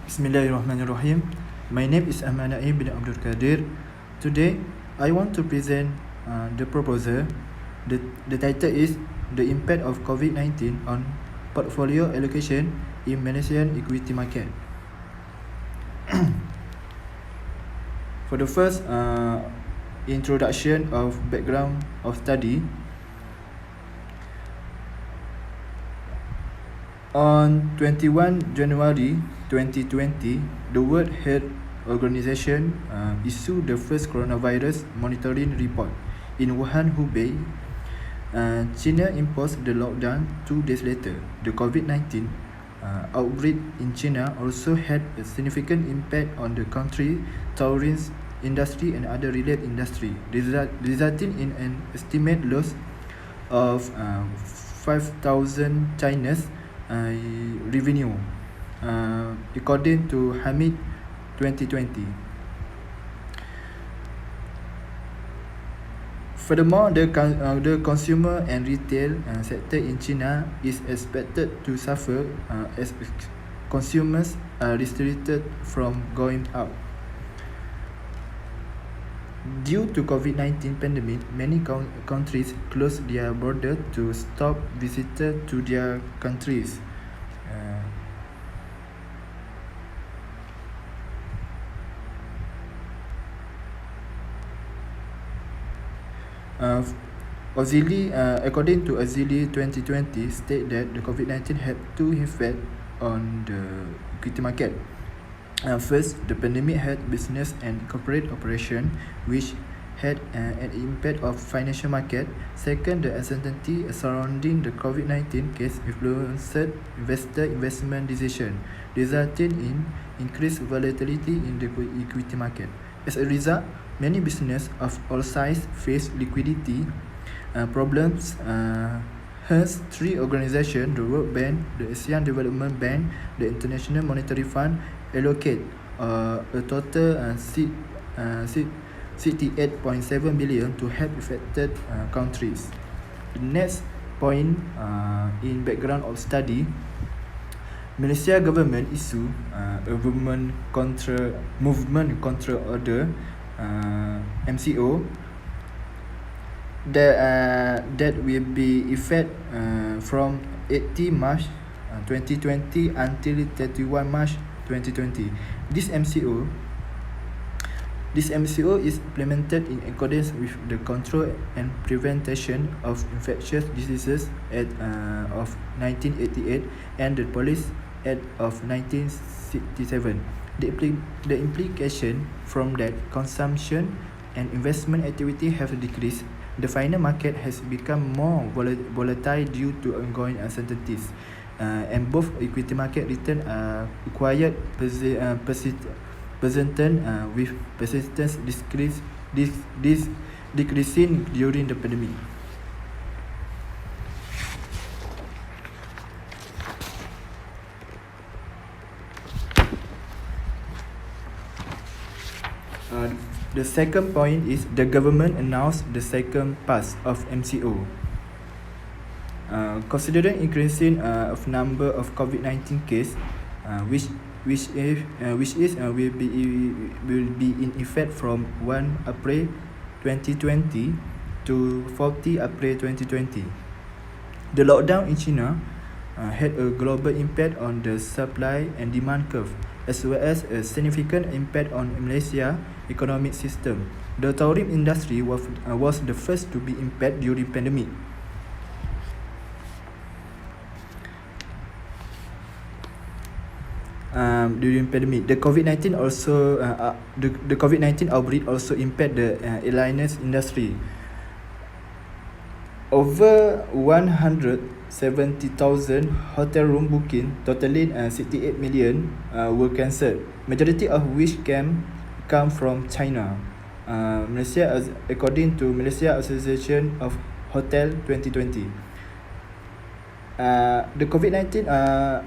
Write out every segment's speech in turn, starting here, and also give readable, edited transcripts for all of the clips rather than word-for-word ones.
Bismillahirrahmanirrahim. My name is Ahmad Naim bin Abdul Qadir. Today, I want to present the proposal. The title is The Impact of COVID-19 on Portfolio Allocation in Malaysian Equity Market. For the first introduction of background of study, on 21 January 2020, the World Health Organization issued the first coronavirus monitoring report. In Wuhan, Hubei, China imposed the lockdown 2 days later. The COVID-19 outbreak in China also had a significant impact on the country's tourism industry and other related industry, resulting in an estimated loss of 5,000 Chinese revenue, according to Hamid 2020. Furthermore, the consumer and retail sector in China is expected to suffer as consumers are restricted from going out. Due to COVID-19 pandemic, many countries closed their border to stop visitors to their countries. According to Ozili 2020, state that the COVID-19 had two effects on the equity market. First, the pandemic had business and corporate operation, which had an impact of financial market. Second, the uncertainty surrounding the COVID-19 case influenced investor investment decision, resulting in increased volatility in the equity market. As a result, many businesses of all sizes face liquidity problems. Hence, three organizations, the World Bank, the ASEAN Development Bank, the International Monetary Fund, allocate a total 68.7 billion to help affected countries. The next point in background of study, Malaysia government issue a movement control order MCO that will be effect from 18 March 2020 until 31 March 2020. This MCO is implemented in accordance with the Control and Prevention of Infectious Diseases Act of 1988 and the Police Act of 1967. The implication from that consumption and investment activity have decreased. The final market has become more volatile due to ongoing uncertainties, and both equity market return are required persistent with persistence decreasing during the pandemic. The second point is the government announced the second pass of MCO. Considering increasing of number of COVID-19 case, which will be in effect from 1 April 2020 to 40 April 2020. The lockdown in China had a global impact on the supply and demand curve, as well as a significant impact on Malaysia economic system. The tourism industry was the first to be impacted during pandemic. During pandemic, the COVID-19 also the COVID-19 outbreak also impact the airlines industry. Over 170,000 hotel room booking, totaling 68 million, were cancelled. Majority of which come from China. Malaysia, according to Malaysia Association of Hotel 2020. The COVID-19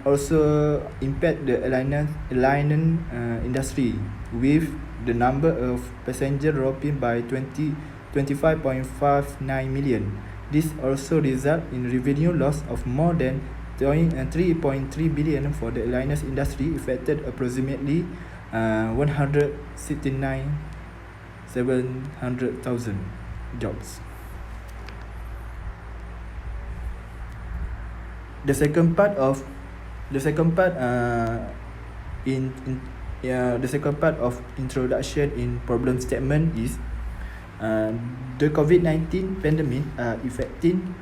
also impact the airline industry, with the number of passengers dropping by 25.59 million. This also result in revenue loss of more than 3.3 billion for the airliners industry, affected approximately 169,700,000 jobs. The second part of the second part introduction in problem statement is the COVID-19 pandemic affecting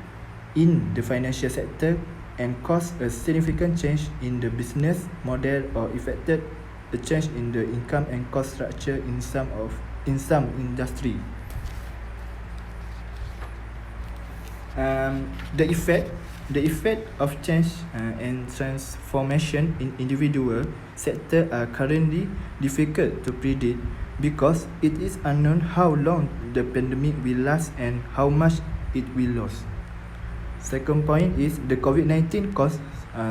in the financial sector and caused a significant change in the business model or affected a change in the income and cost structure in some industry. The effect of change and transformation in individual sector are currently difficult to predict because it is unknown how long the pandemic will last and how much it will last. Second point is the COVID-19 caused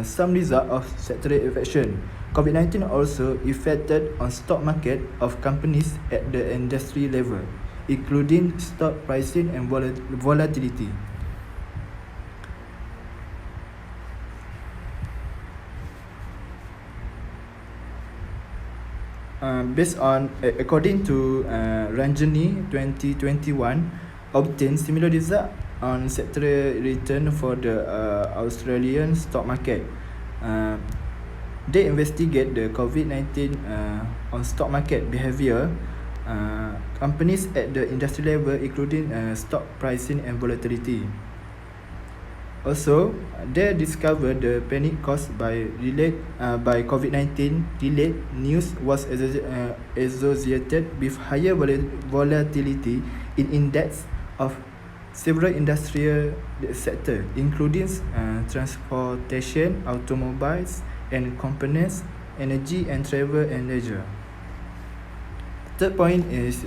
some result of sectoral affection. COVID-19 also affected on stock market of companies at the industry level, including stock pricing and volatility. Based on according to Ranjani 2021 obtained similar result on sectoral return for the Australian stock market. They investigate the COVID-19 on stock market behavior companies at the industry level, including stock pricing and volatility. Also, they discovered the panic caused by COVID-19 related news was associated with higher volatility in index of several industrial sectors, including transportation, automobiles and components, energy and travel and leisure. Third point is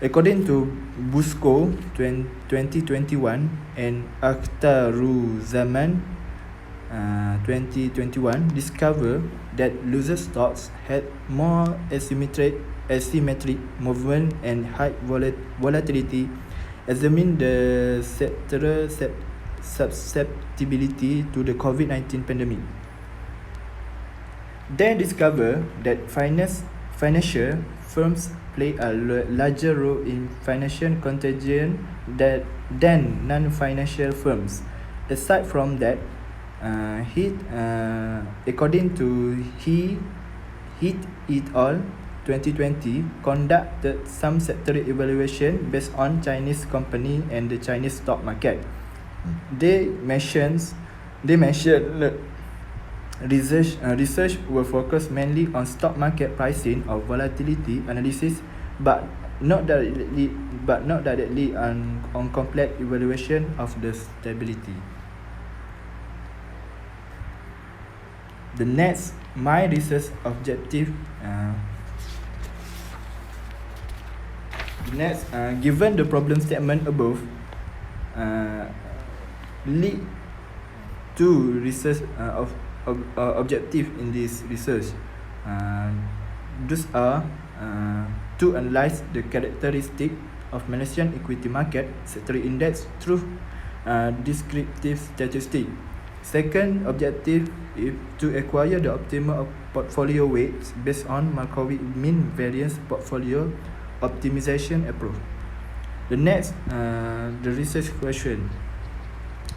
according to Busco 2021 and Akhtaruzaman 2021 discover that loser stocks had more asymmetric movement and high volatility, examine the sectoral susceptibility to the COVID-19 pandemic. They discover that financial firms play a larger role in financial contagion than non-financial firms. Aside from that, according to Heath et al. 2020 conducted some sectoral evaluation based on Chinese company and the Chinese stock market. They mentioned research will focus mainly on stock market pricing or volatility analysis, but not directly on complete evaluation of the stability. The next, my research objective. Given the problem statement above, lead to research objective in this research. Those are to analyze the characteristic of Malaysian equity market sector index through descriptive statistics. Second objective is to acquire the optimal portfolio weights based on Markowitz mean variance portfolio optimization approach. The next, the research question.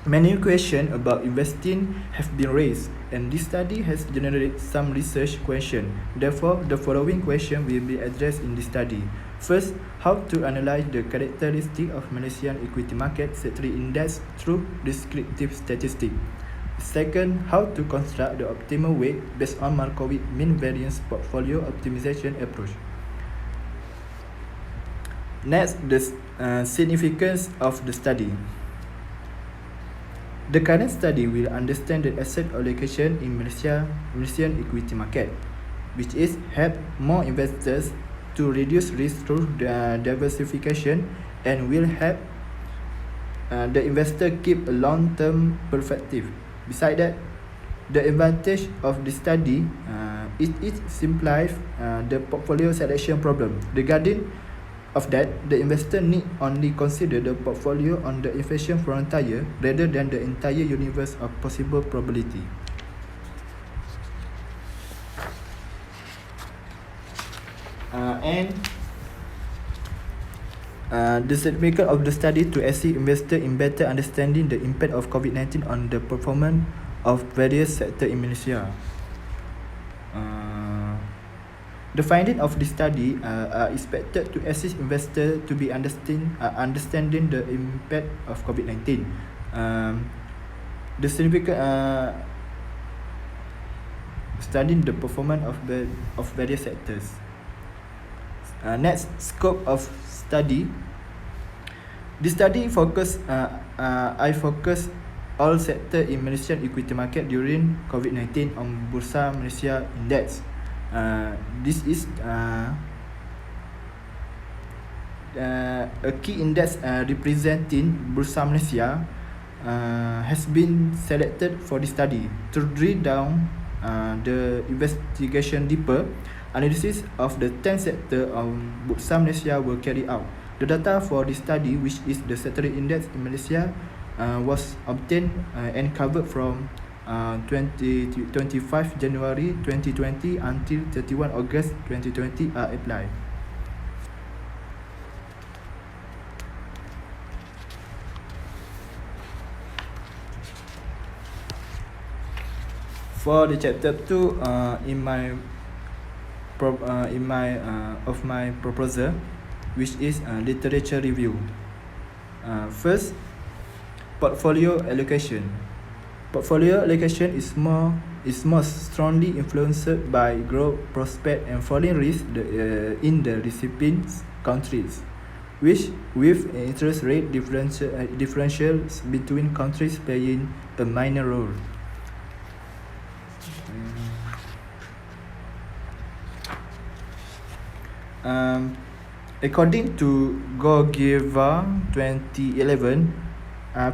Many questions about investing have been raised, and this study has generated some research questions. Therefore, the following question will be addressed in this study. First, how to analyze the characteristic of Malaysian equity market sector index through descriptive statistics. Second, how to construct the optimal weight based on Markowitz mean variance portfolio optimization approach. Next, the significance of the study. The current study will understand the asset allocation in Malaysian equity market, which is help more investors to reduce risk through the diversification and will help the investor keep a long-term perspective. Besides that, the advantage of the study it simplifies the portfolio selection problem. Regarding of that, the investor need only consider the portfolio on the inflation frontier rather than the entire universe of possible probability. The significance of the study to assist investor in better understanding the impact of COVID-19 on the performance of various sectors in Malaysia. The finding of this study are expected to assist investors to be understanding the impact of COVID-19. The significant studying the performance of various sectors. Next, scope of study. This study focus all sector in Malaysian equity market during COVID-19 on Bursa Malaysia Index. This is a key index representing Bursa Malaysia has been selected for this study. To drill down the investigation deeper, analysis of the 10 sector of Bursa Malaysia were carried out. The data for this study, which is the sector index in Malaysia, was obtained and covered from 25 January 2020 until 31 August 2020 are applied. For the chapter 2 in my proposal, which is literature review. First, portfolio allocation. Portfolio allocation is most strongly influenced by growth prospect and falling risk in the recipient countries, which with interest rate differentials between countries playing a minor role. According to Gorgieva 2011,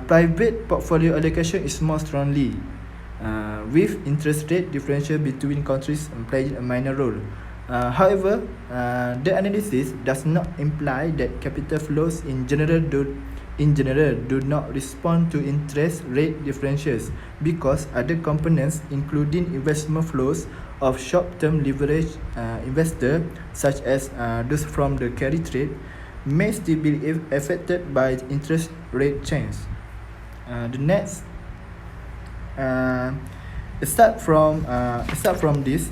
private portfolio allocation is more strongly with interest rate differential between countries playing a minor role. However, the analysis does not imply that capital flows in general do not respond to interest rate differentials, because other components, including investment flows of short-term leverage investor, such as those from the carry trade, may still be affected by interest rate change. The next, start from this.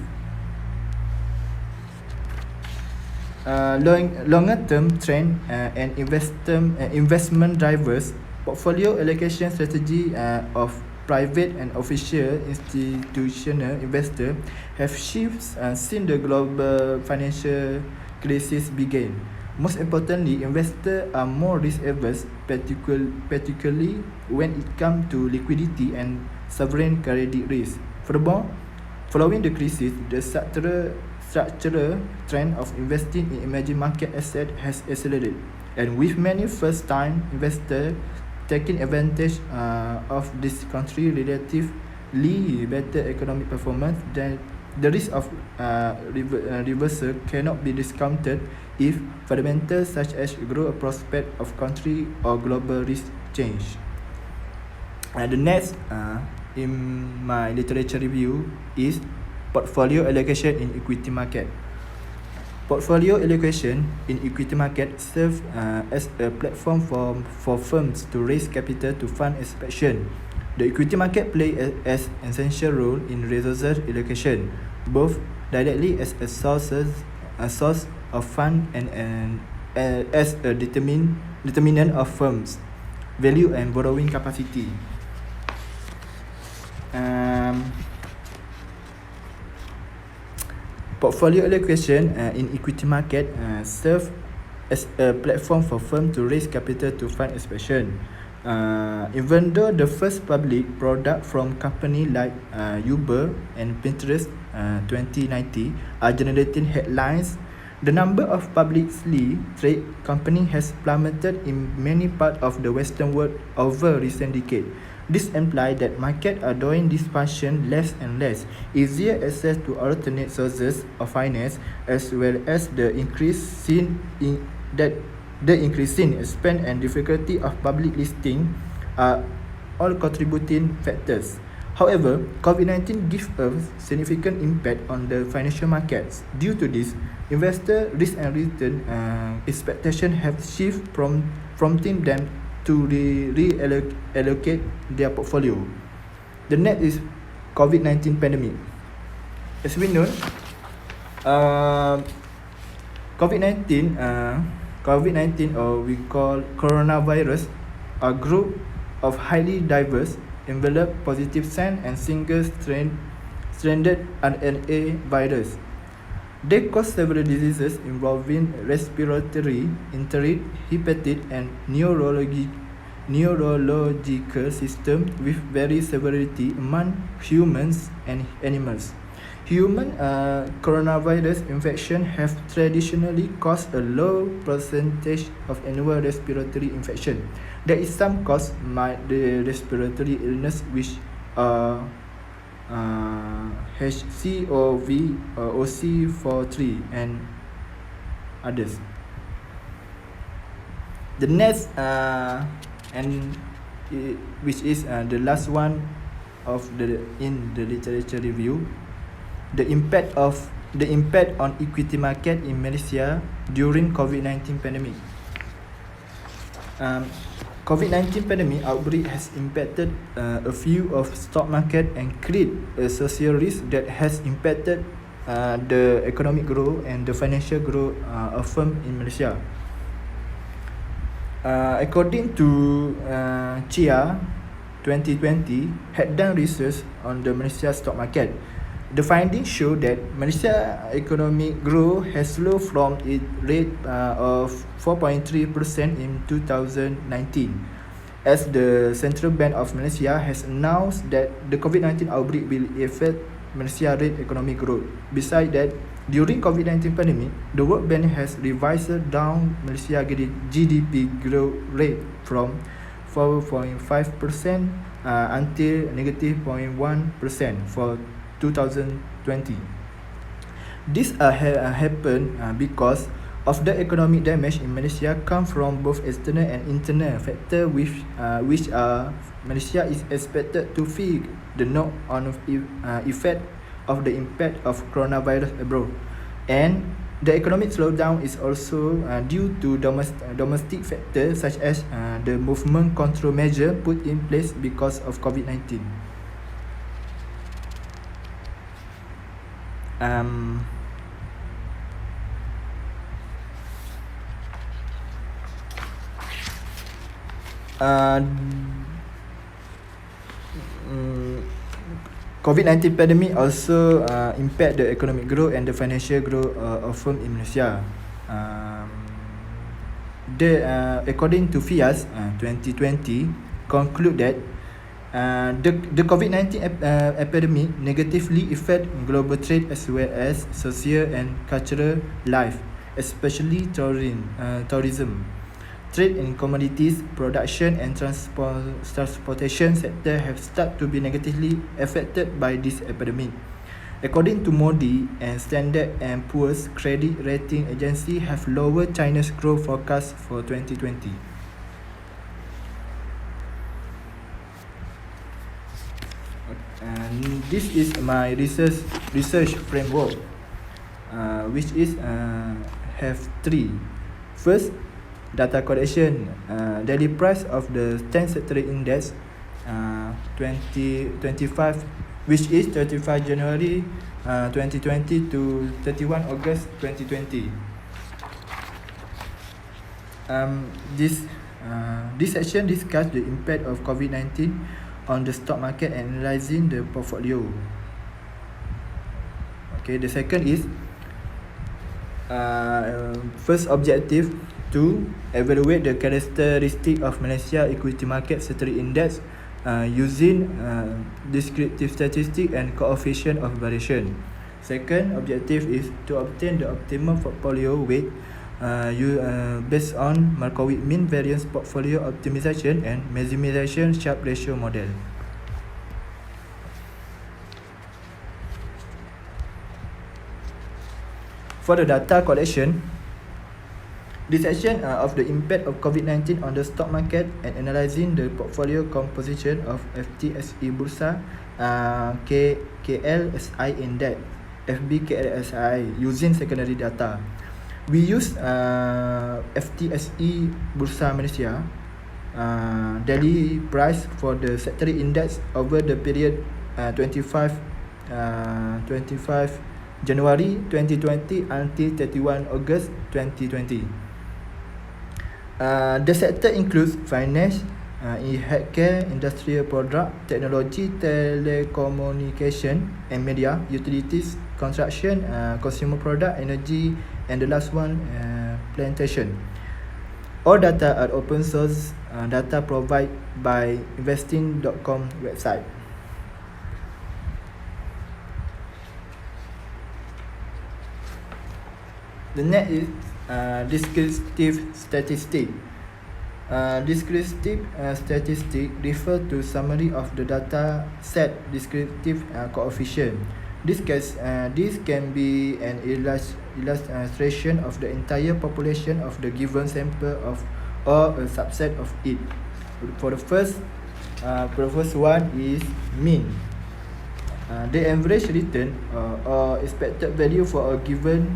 Longer term trend and investment drivers, portfolio allocation strategy of private and official institutional investor have shifted since the global financial crisis began. Most importantly, investors are more risk averse, particularly when it comes to liquidity and sovereign credit risk. Furthermore, following the crisis, the structural trend of investing in emerging market assets has accelerated, and with many first-time investors taking advantage of this country's relatively better economic performance, then the risk of reversal cannot be discounted if fundamentals such as growth prospect of country or global risk change. The next in my literature review is portfolio allocation in equity market. Portfolio allocation in equity market serves as a platform for firms to raise capital to fund expansion. The equity market plays an essential role in resources allocation, both directly as a source of fund and as a determinant of firms' value and borrowing capacity. Portfolio allocation in equity market serve as a platform for firms to raise capital to fund expansion. Even though the first public product from companies like Uber and Pinterest 2019 are generating headlines, the number of publicly traded companies has plummeted in many parts of the Western world over recent decades. This implies that markets are doing this function less and less, easier access to alternate sources of finance, as well as the increase seen that the increasing spend and difficulty of public listing are all contributing factors. However, COVID-19 gives a significant impact on the financial markets. Due to this, investor risk and return expectation have shifted prompting them to reallocate their portfolio. The next is COVID-19 pandemic. As we know, COVID-19 or we call coronavirus, a group of highly diverse, enveloped positive strain and single-stranded RNA virus. They cause several diseases involving respiratory, enteric, hepatic, and neurological system with very severity among humans and animals. Human coronavirus infection have traditionally caused a low percentage of annual respiratory infection. There is some cause the respiratory illness which are HCOV, OC43 and others. The next which is the last one of in the literature review, the impact on equity market in Malaysia during COVID-19 pandemic. COVID-19 pandemic outbreak has impacted a few of stock market and create a social risk that has impacted the economic growth and the financial growth of firm in Malaysia. According to CIA 2020 had done research on the Malaysia stock market. The findings show that Malaysia economic growth has slowed from its rate of 4.3% in 2019, as the Central Bank of Malaysia has announced that the COVID-19 outbreak will affect Malaysia rate economic growth. Besides that, during COVID-19 pandemic, the World Bank has revised down Malaysia GDP growth rate from 4.5% until negative 0.1% for 2020. This happened because of the economic damage in Malaysia come from both external and internal factors which Malaysia is expected to feel the knock-on effect of the impact of coronavirus abroad, and the economic slowdown is also due to domestic factors such as the movement control measure put in place because of COVID-19. COVID-19 pandemic also impact the economic growth and the financial growth of firm in Malaysia. According to FIAS 2020 conclude that the COVID-19 epidemic negatively affect global trade as well as social and cultural life, especially tourism. Trade in commodities, production and transportation sector have started to be negatively affected by this epidemic. According to Modi and Standard & Poor's credit rating agency have lowered China's growth forecast for 2020. And this is my research framework, which is have three. First, data collection. Daily price of the 10 sectoral index 2025, which is 35 January 2020 to 31 August 2020. This section discuss the impact of COVID-19 on the stock market and analyzing the portfolio. Okay, the second is first objective to evaluate the characteristic of Malaysia equity market sector index using descriptive statistic and coefficient of variation. Second objective is to obtain the optimal portfolio weight based on Markowitz mean variance portfolio optimization and maximization Sharpe ratio model. For the data collection, Dissection of the impact of COVID-19 on the stock market and analysing the portfolio composition of FTSE Bursa KLSI Index FBKLSI using secondary data. We use FTSE Bursa Malaysia daily price for the sectoral index over the period 25 January 2020 until 31 August 2020. The sector includes finance, healthcare, industrial product, technology, telecommunication and media, utilities, construction, consumer product, energy, and the last one, plantation. All data are open source data provided by investing.com website. The next is descriptive statistic. Descriptive statistic refer to summary of the data set descriptive coefficient. This can be an illustration of the entire population of the given sample of or a subset of it. For the first one is mean. The average return or expected value for a given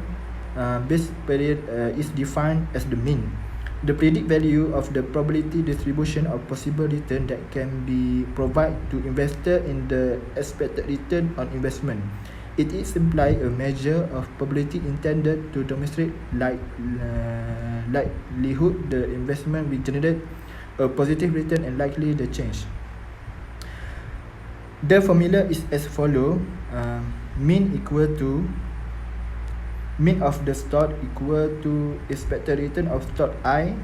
base period is defined as the mean. The predict value of the probability distribution of possible return that can be provided to investor in the expected return on investment. It is simply a measure of probability intended to demonstrate likelihood the investment will generate a positive return and likely the change. The formula is as follow: mean equal to mean of the stock equal to expected return of stock I,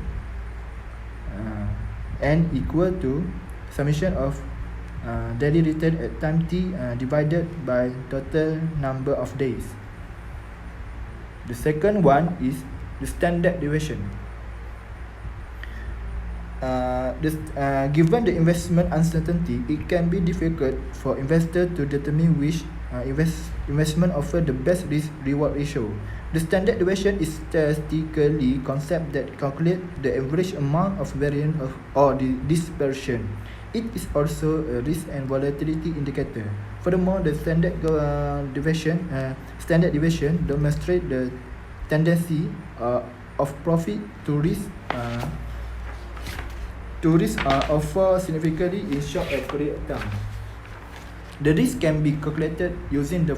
and equal to summation of daily return at time t divided by total number of days. The second one is the standard deviation. Given the investment uncertainty, it can be difficult for investor to determine which investment offer the best risk reward ratio. The standard deviation is statistically concept that calculate the average amount of variance or the dispersion. It is also a risk and volatility indicator. Furthermore, the standard deviation demonstrate the tendency of profit to risk offer significantly in short period of time. The risk can be calculated using the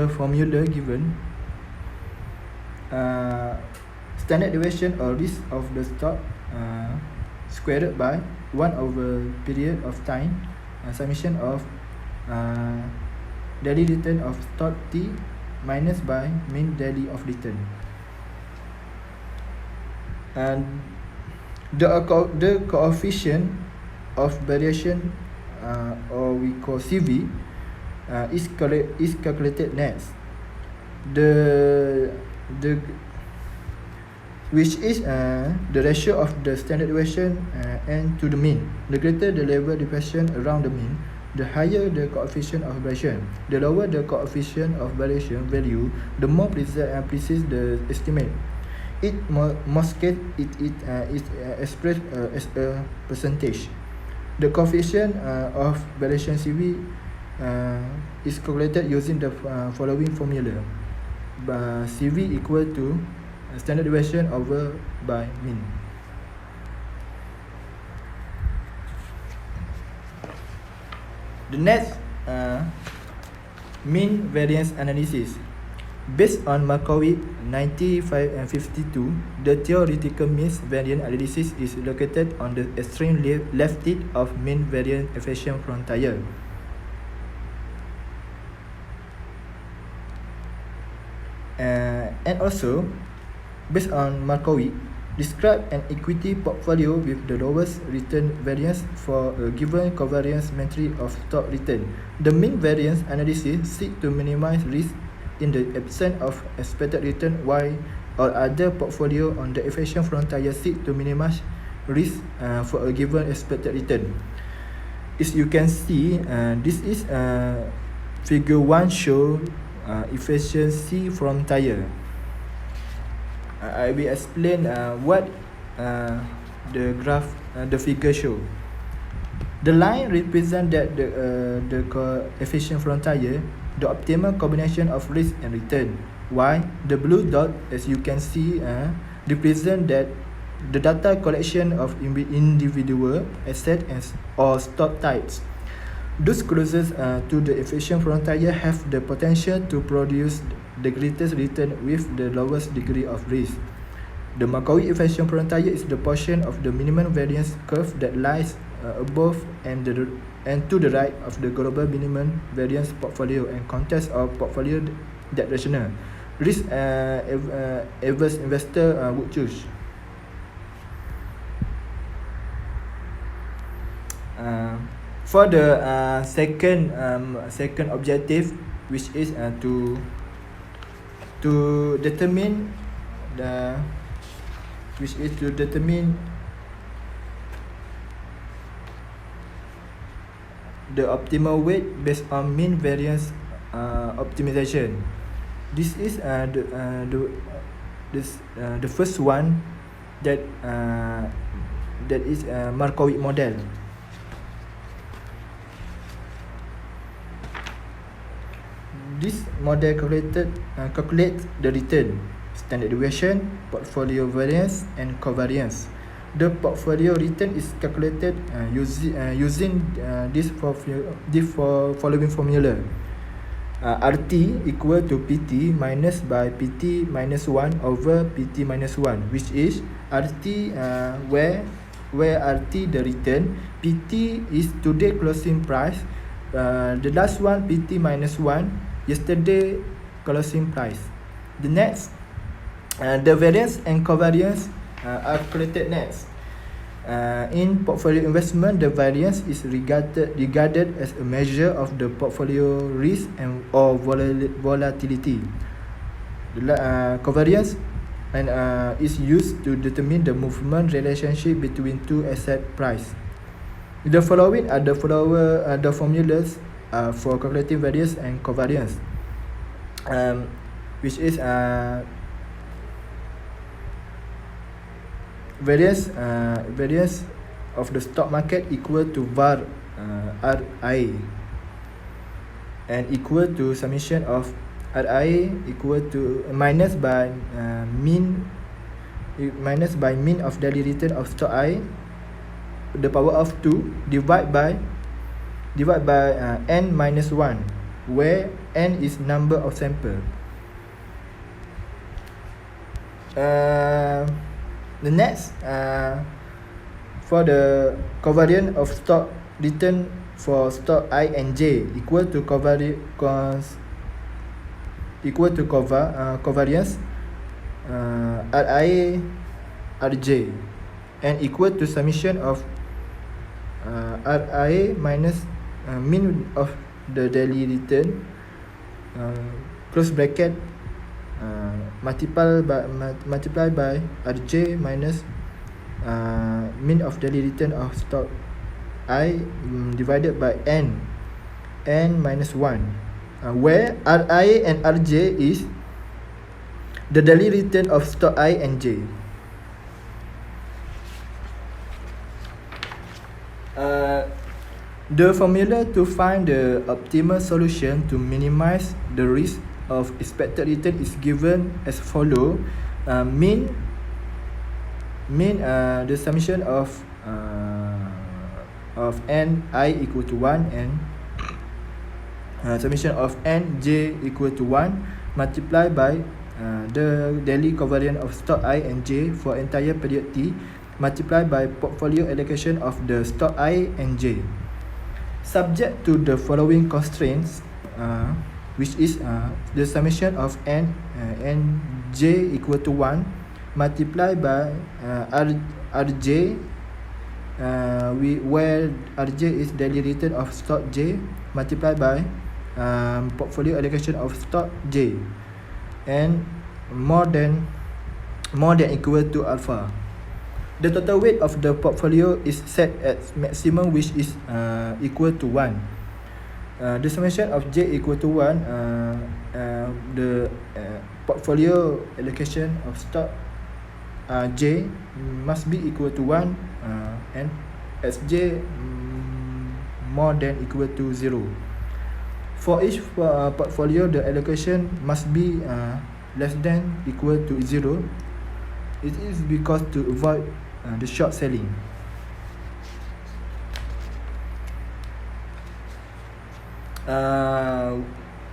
formula given. Standard deviation or risk of the stock squared by 1 over period of time summation of daily return of stock T minus by mean daily of return. And the coefficient of variation or we call CV is calculated next. Which is the ratio of the standard deviation and to the mean. The greater the level deviation around the mean, the higher the coefficient of variation. The lower the coefficient of variation value, the more precise the estimate. In most cases, it is expressed as a percentage. The coefficient of variation CV is calculated using the following formula. CV equal to standard deviation over by mean. The next mean variance analysis. Based on Markowitz 95 and 52, the theoretical mean variance analysis is located on the extreme left tip of mean variance efficient frontier. And also, based on Markowitz, describe an equity portfolio with the lowest return variance for a given covariance matrix of stock return. The mean variance analysis seeks to minimize risk in the absence of expected return, while or other portfolio on the efficient frontier seek to minimize risk for a given expected return. As you can see, this is figure 1 show efficiency frontier. I will explain what the graph, the figure show. The line represents that the coefficient frontier, the optimal combination of risk and return. While the blue dot, as you can see, represent that the data collection of individual asset or stock types. Those closest to the efficient frontier have the potential to produce the greatest return with the lowest degree of risk. The Markowitz efficient frontier is the portion of the minimum variance curve that lies above and to the right of the global minimum variance portfolio and contests of portfolio that rational risk averse investor would choose. For the second objective, which is to determine the optimal weight based on mean variance optimization. This is the first one that is Markowitz model. This model calculates the return, standard deviation, portfolio variance, and covariance. The portfolio return is calculated using this following formula. RT equal to PT minus by PT minus 1 over PT minus 1, which is RT where RT the return, PT is today closing price, the last one PT minus 1, yesterday closing price. The next, the variance and covariance are calculated next. In portfolio investment, the variance is regarded as a measure of the portfolio risk and or volatility. The covariance is used to determine the movement relationship between two asset price. The following are the formulas for calculating variance and covariance, which is variance of the stock market equal to var RI and equal to summation of RI equal to minus by mean of daily return of stock I, the power of 2 divide by n minus 1, where n is number of sample. The next, for the covariance of stock return for stock I and J equal to covariance RI RJ and equal to summation of RI minus mean of the daily return, close bracket, multiply by RJ minus mean of daily return of stock I divided by n minus 1, where RI and RJ is the daily return of stock I and J. The formula to find the optimal solution to minimize the risk of expected return is given as follow. Mean the summation of n I equal to 1 and summation of n j equal to 1 multiplied by the daily covariance of stock I and J for entire period T multiplied by portfolio allocation of the stock I and J. Subject to the following constraints, which is the summation of n j equal to 1 multiplied by rj, where rj is daily return of stock J multiplied by portfolio allocation of stock J, and more than equal to alpha. The total weight of the portfolio is set at maximum, which is equal to 1. The summation of J equal to 1, the portfolio allocation of stock J must be equal to 1 and Sj more than equal to 0. For each portfolio, the allocation must be less than equal to 0. It is because to avoid the short selling.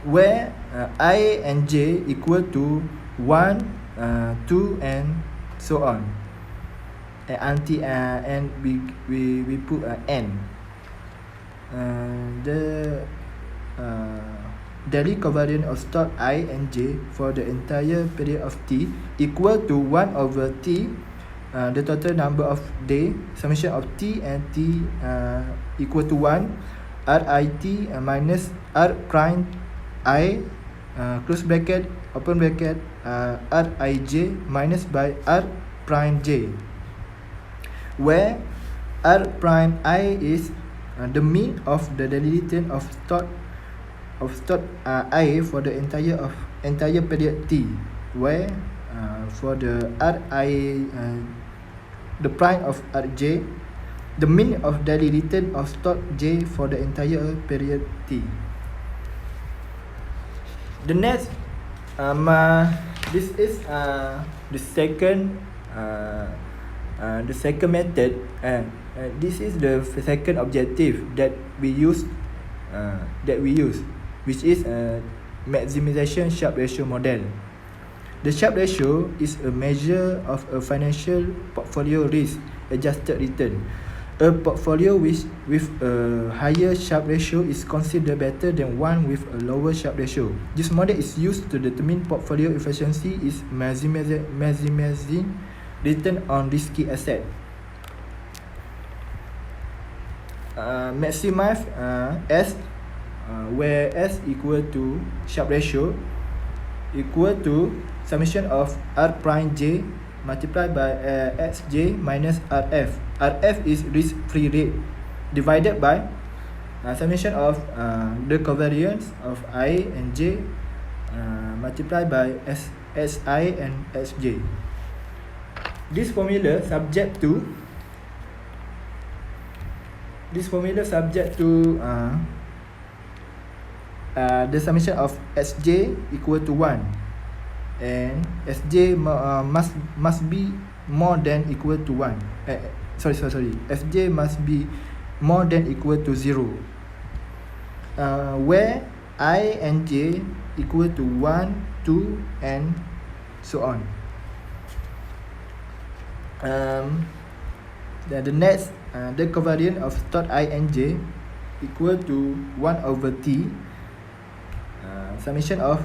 Where I and J equal to 1, 2 and so on, until and we put n. The daily covariance of stock I and J for the entire period of T equal to 1 over T, the total number of day, summation of T and T equal to 1, RIT minus R prime I, close bracket, open bracket, Rij minus by R prime J, where R prime I is the mean of the daily return of stock I for the entire period T, where for the Ri the prime of Rj, the mean of daily return of stock J for the entire period T. The next this is the second method, this is the second objective that we use, which is maximization Sharpe ratio model. The Sharpe ratio is a measure of a financial portfolio risk adjusted return. A portfolio with a higher Sharpe ratio is considered better than one with a lower Sharpe ratio. This model is used to determine portfolio efficiency is maximizing return on risky asset. Maximize S, where S equal to Sharpe ratio equal to summation of R prime J multiplied by Xj minus Rf. Rf is risk-free rate divided by summation of the covariance of I and J multiplied by Si and Xj. This formula subject to the summation of Sj equal to 1 and Sj must be more than equal to 1. Sj must be more than equal to 0, where I and J equal to 1, 2 and so on. The next, the covariance of stock I and J equal to 1 over T, summation of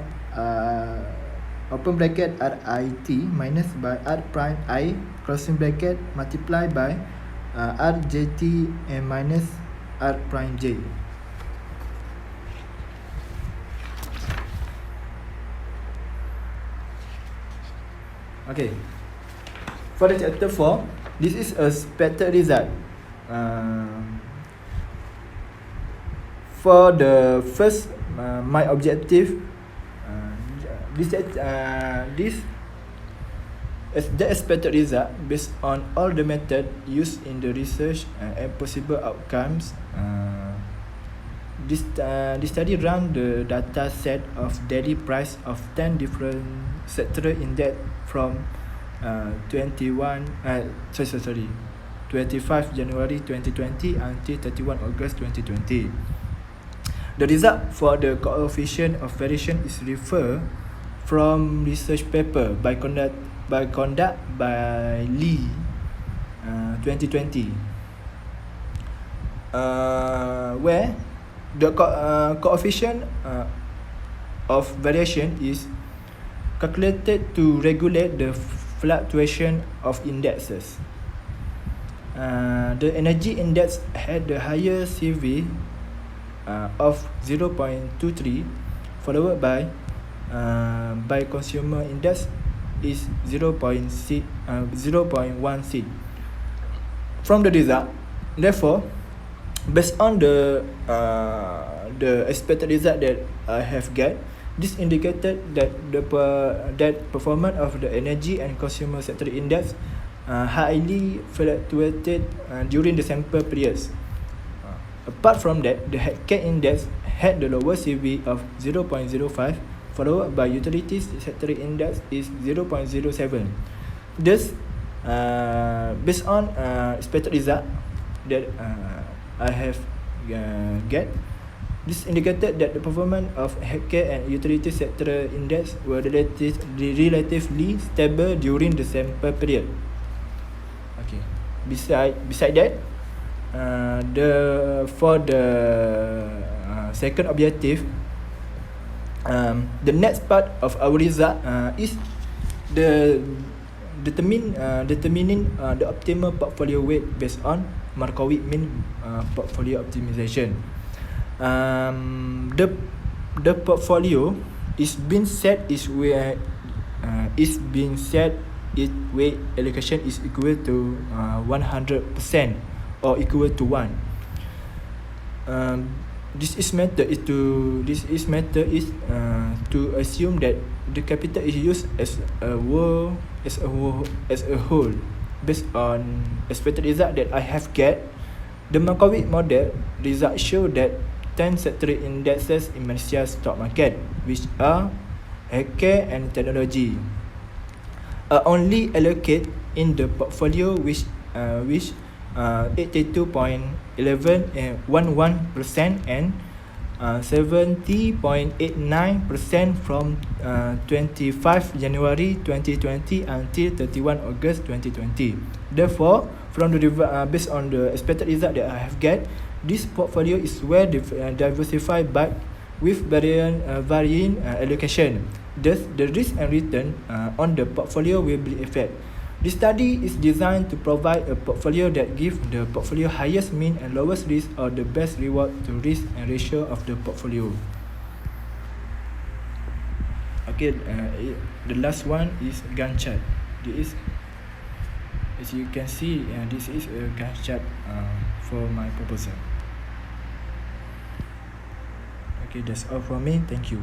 open bracket RIT minus by R prime I, closing bracket, multiplied by RJT and minus R prime J. Okay, for the chapter 4, this is a expected result. For the first, my objective, the expected result based on all the method used in the research and possible outcomes. This study run the data set of daily price of 10 different sectoral index from 25 January 2020 until 31 August 2020. The result for the coefficient of variation is referred from research paper by Lee 2020, where the coefficient of variation is calculated to regulate the fluctuation of indexes. The energy index had the higher CV of 0.23, followed by consumer index is 0.16. From the result, therefore, based on the expected result that I have get, This indicated that that performance of the energy and consumer sector index highly fluctuated during the sample periods. Apart from that, the healthcare index had the lowest CV of 0.05, followed by utilities sector index is 0.07. Thus, based on expected result that I have get, this indicated that the performance of healthcare and utility sector index were relatively stable during the sample period. Okay. Beside that, for the second objective, the next part of our result is determining the optimal portfolio weight based on Markowitz mean portfolio optimization. The portfolio is being set its weight allocation is equal to 100% or equal to 1. This method is to assume that the capital is used as a whole based on expected result that I have get. The Markowitz model results show that 10 sector indexes in Malaysia's stock market, which are healthcare and technology, are only allocated in the portfolio which 82.11% and 70.89% from 25 January 2020 until 31 August 2020. Therefore, from the based on the expected result that I have get, this portfolio is well diversified but with varying allocation. Thus, the risk and return on the portfolio will be affected. This study is designed to provide a portfolio that gives the portfolio highest mean and lowest risk or the best reward to risk and ratio of the portfolio. Okay, the last one is Gantt chart. This is, as you can see, this is a Gantt chart for my proposal. Okay, that's all from me. Thank you.